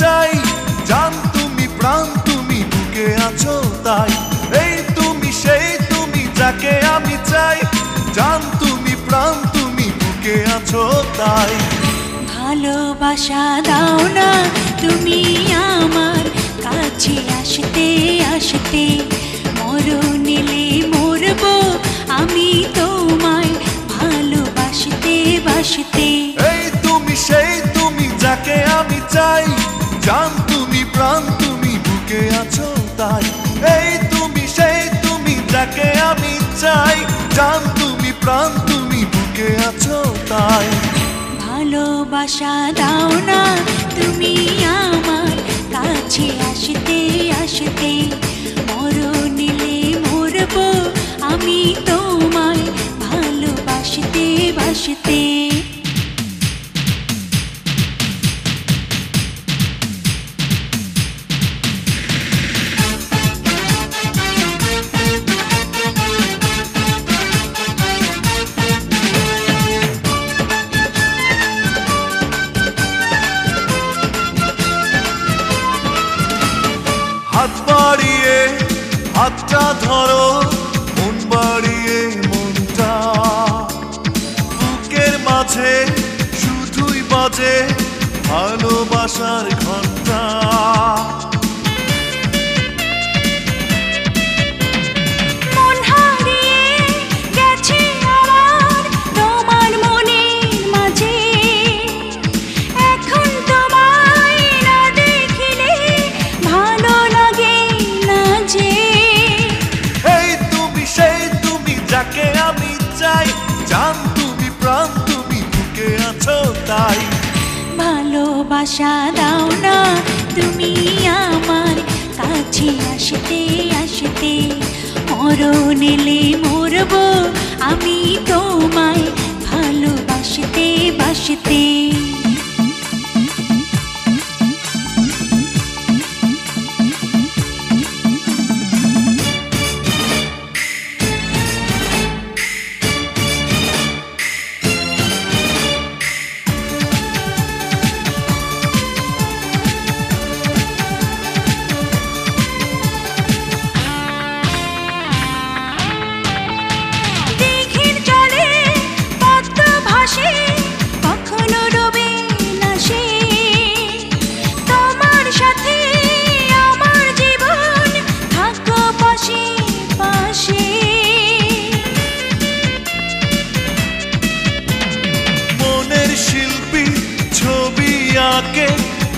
চাই, জান তুমি প্রাণ তুমি বুকে আছো তাই। এই তুমি সেই তুমি যাকে আমি চাই, জান তুমি প্রাণ তুমি বুকে আছো তাই। ভালোবাসা দাও না তুমি আমার কাছে আসতে আসতে, মরণ এলে মরবো আমি তোমায় ভালোবাসতে বাসতে। এই তুমি সেই তুমি যাকে আমি চাই, জান তুমি প্রাণ তুমি বুকে আছো তাই। এই তুমি সেই তুমি যাকে আমি চাই, জান তুমি প্রাণ তুমি বুকে আছো তাই। ভালোবাসা দাও না তুমি আমার কাছে আসতে আসতে, মরণ এলে মরবো আমি তোমায় ভালোবাসতে বাসতে। হাত বাড়িয়ে হাতটা ধরো, মন বাড়িয়ে মনটা, বুকের মাঝে শুধুই বাজে ভালোবাসার ঘন্টা। মন হারিয়ে গেছে আমার তোমার মনের মাঝে, এখন তোমায় না দেখিলে ভালো লাগে না যে। এই তুমি সেই তুমি যাকে আমি চাই, জান তুমি প্রাণ তুমি বুকে আছো তাই। ভালোবাসা দাও না তুমি আমার কাছে আসতে আসতে, মরণ এলে মরবো আমি তোমায় ভালোবাসতে বাসতে।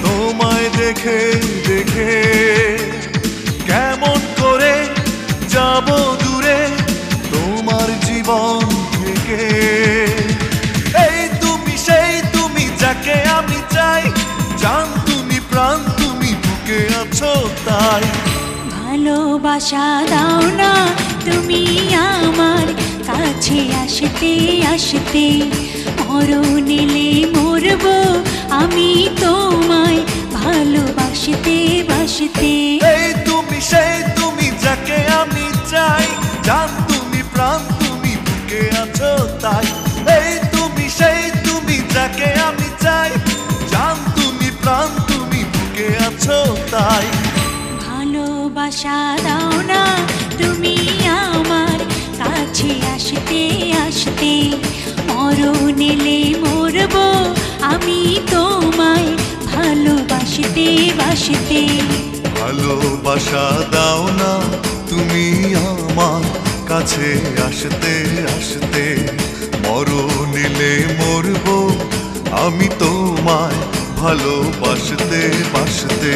তোমায় দেখে দেখে কেমন করে যাব দূরে তোমার জীবন থেকে। এই তুমি সেই তুমি যাকে আমি চাই, জান তুমি প্রাণ তুমি বুকে আছো তাই। ভালোবাসা দাও না তুমি আমার কাছে আসতে আসতে, মরণ এলে মরবো আমি তোমায় ভালোবাসতে বাসতে। এই তুমি সেই তুমি যাকে আমি চাই, জান তুমি প্রাণ তুমি বুকে আছো তাই। এই তুমি সেই তুমি যাকে আমি চাই, জান তুমি প্রাণ তুমি বুকে আছো তাই। ভালোবাসা দাও না তুমি আমার কাছে আসতে আসতে, মরণ এলে মরবো আমি তোমায় ভালোবাসতে বাসতে। ভালোবাসা দাও না তুমি আমার কাছে আসতে আসতে, মরণ এলে মরবো আমি তোমায় ভালোবাসতে বাসতে।